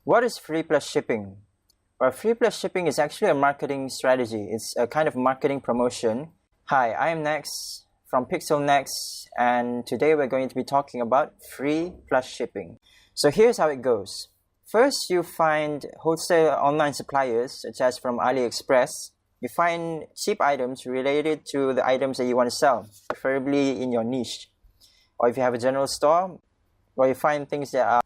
What is free plus shipping? Well, free plus shipping is actually a marketing strategy. It's a kind of marketing promotion. Hi, I am Nex from Pixel Nex, and today we're going to be talking about free plus shipping. So here's how it goes. First, you find wholesale online suppliers, such as from AliExpress. You find cheap items related to the items that you want to sell, preferably in your niche. Or if you have a general store, well, you find things that are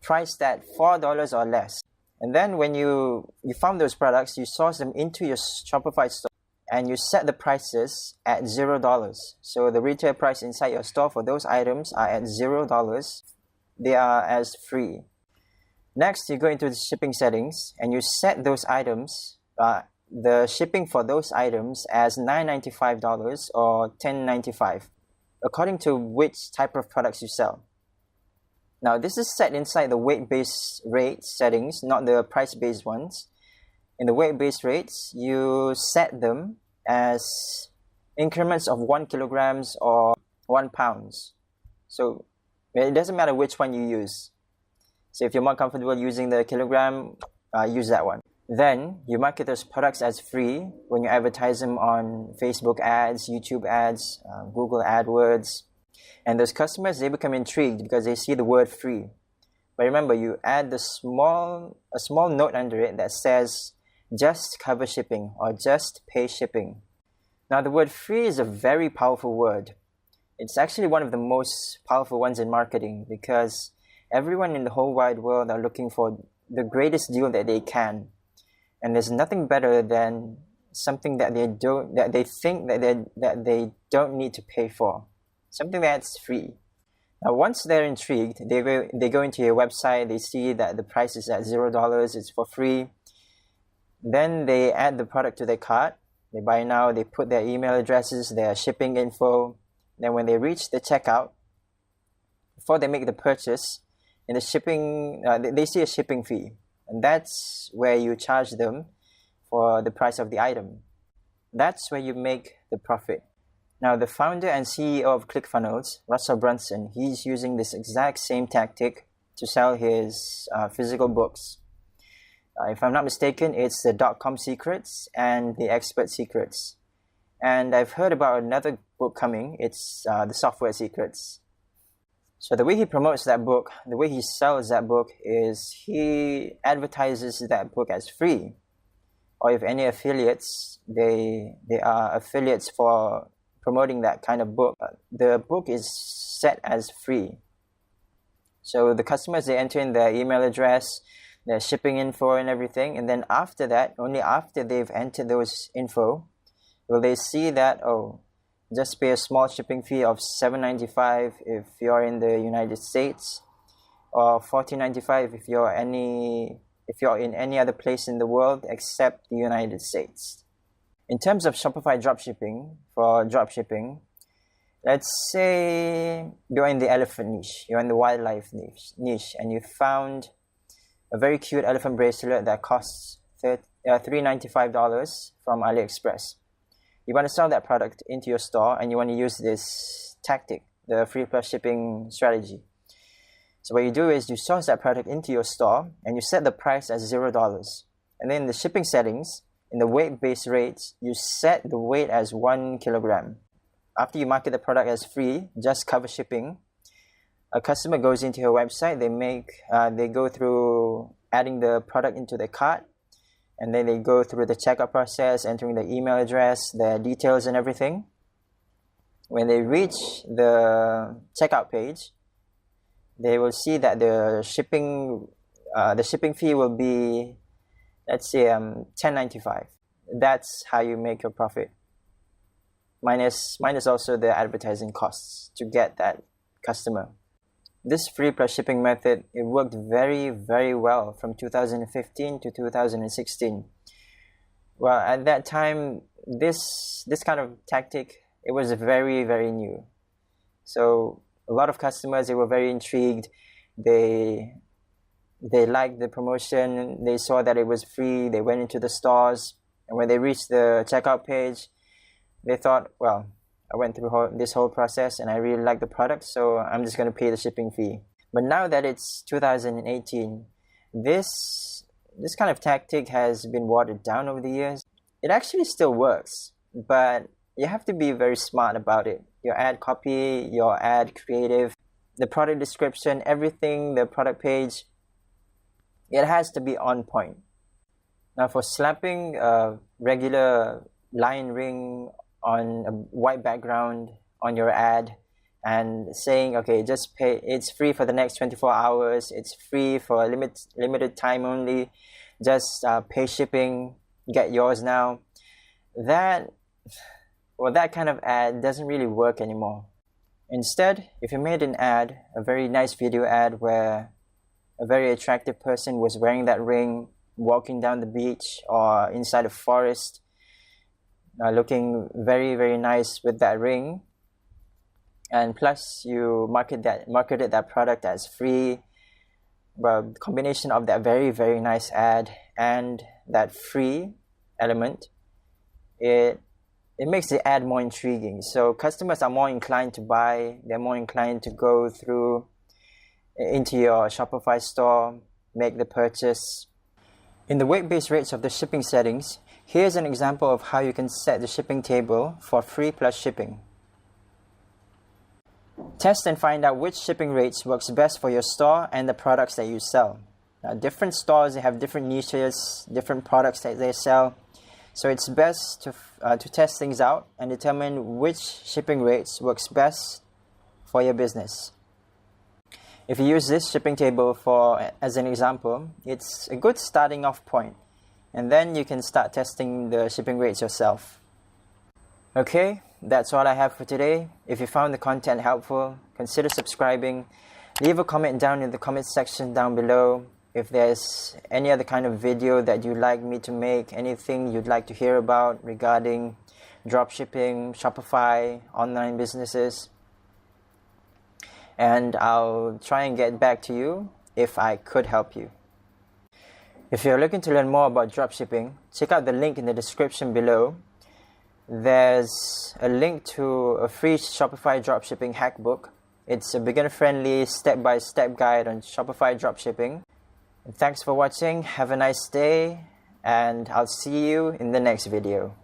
priced at $4 or less. And then when you found those products, you source them into your Shopify store and you set the prices at $0. So the retail price inside your store for those items are at $0. They are as free. Next, you go into the shipping settings and you set those items, the shipping for those items as $9.95 or $10.95, according to which type of products you sell. Now, this is set inside the weight-based rate settings, not the price-based ones. In the weight-based rates, you set them as increments of 1 kilograms or 1 pounds. So it doesn't matter which one you use. So if you're more comfortable using the kilogram, use that one. Then you market those products as free when you advertise them on Facebook ads, YouTube ads, Google AdWords. And those customers, they become intrigued because they see the word free. But remember, you add a small note under it that says just cover shipping or just pay shipping. Now, the word free is a very powerful word. It's actually one of the most powerful ones in marketing because everyone in the whole wide world are looking for the greatest deal that they can. And there's nothing better than something that they think that they don't need to pay for. Something that's free. Now, once they're intrigued, they go into your website, they see that the price is at $0, it's for free. Then they add the product to their cart. They buy now, they put their email addresses, their shipping info. Then when they reach the checkout, before they make the purchase, in the shipping, they see a shipping fee. And that's where you charge them for the price of the item. That's where you make the profit. Now, the founder and CEO of ClickFunnels, Russell Brunson, he's using this exact same tactic to sell his physical books. If I'm not mistaken, it's the .com Secrets and the Expert Secrets. And I've heard about another book coming. It's the Software Secrets. So the way he promotes that book, the way he sells that book is he advertises that book as free. Or if any affiliates, they are affiliates for promoting that kind of book, the book is set as free. So the customers, they enter in their email address, their shipping info and everything, and then after that, only after they've entered those info, will they see that, just pay a small shipping fee of $7.95 if you're in the United States, or $14.95 if you're in any other place in the world except the United States. In terms of Shopify dropshipping, for dropshipping, let's say you're in the elephant niche, you're in the wildlife niche, and you found a very cute elephant bracelet that costs $395 from AliExpress. You want to sell that product into your store and you want to use this tactic, the free plus shipping strategy. So what you do is you source that product into your store and you set the price as $0. And then in the shipping settings, in the weight-based rates, you set the weight as 1 kilogram. After you market the product as free, just cover shipping, a customer goes into your website, they go through adding the product into their cart, and then they go through the checkout process, entering the email address, their details and everything. When they reach the checkout page, they will see that the shipping fee will be, let's say, $10.95. That's how you make your profit. Minus also the advertising costs to get that customer. This free plus shipping method, it worked very, very well from 2015 to 2016. Well, at that time, this kind of tactic, it was very, very new. So a lot of customers, they were very intrigued. They liked the promotion. They saw that it was free. They went into the stores. And when they reached the checkout page, they thought, well, I went through this whole process and I really like the product, so I'm just going to pay the shipping fee. But now that it's 2018 This kind of tactic has been watered down over the years. It actually still works, but you have to be very smart about it. Your ad copy, your ad creative, the product description, everything, the product page, it has to be on point. Now, for slapping a regular lion ring on a white background on your ad and saying, okay, just pay, it's free for the next 24 hours, it's free for a limited time only, just pay shipping, get yours now, that kind of ad doesn't really work anymore. Instead, if you made an ad, a very nice video ad where a very attractive person was wearing that ring, walking down the beach or inside a forest, looking very, very nice with that ring, and plus you marketed that product as free, well, the combination of that very, very nice ad and that free element, it makes the ad more intriguing. So customers are more inclined to buy, they're more inclined to go through into your Shopify store, make the purchase. In the weight-based rates of the shipping settings, here's an example of how you can set the shipping table for free plus shipping. Test and find out which shipping rates works best for your store and the products that you sell. Now, different stores, they have different niches, different products that they sell. So it's best to test things out and determine which shipping rates works best for your business. If you use this shipping table as an example, it's a good starting off point, and then you can start testing the shipping rates yourself. Okay, that's all I have for today. If you found the content helpful, consider subscribing. Leave a comment down in the comment section down below. If there's any other kind of video that you'd like me to make, anything you'd like to hear about regarding dropshipping, Shopify, online businesses, and I'll try and get back to you if I could help you. If you're looking to learn more about dropshipping, check out the link in the description below. There's a link to a free Shopify Dropshipping Hackbook. It's a beginner-friendly step-by-step guide on Shopify dropshipping. Thanks for watching, have a nice day, and I'll see you in the next video.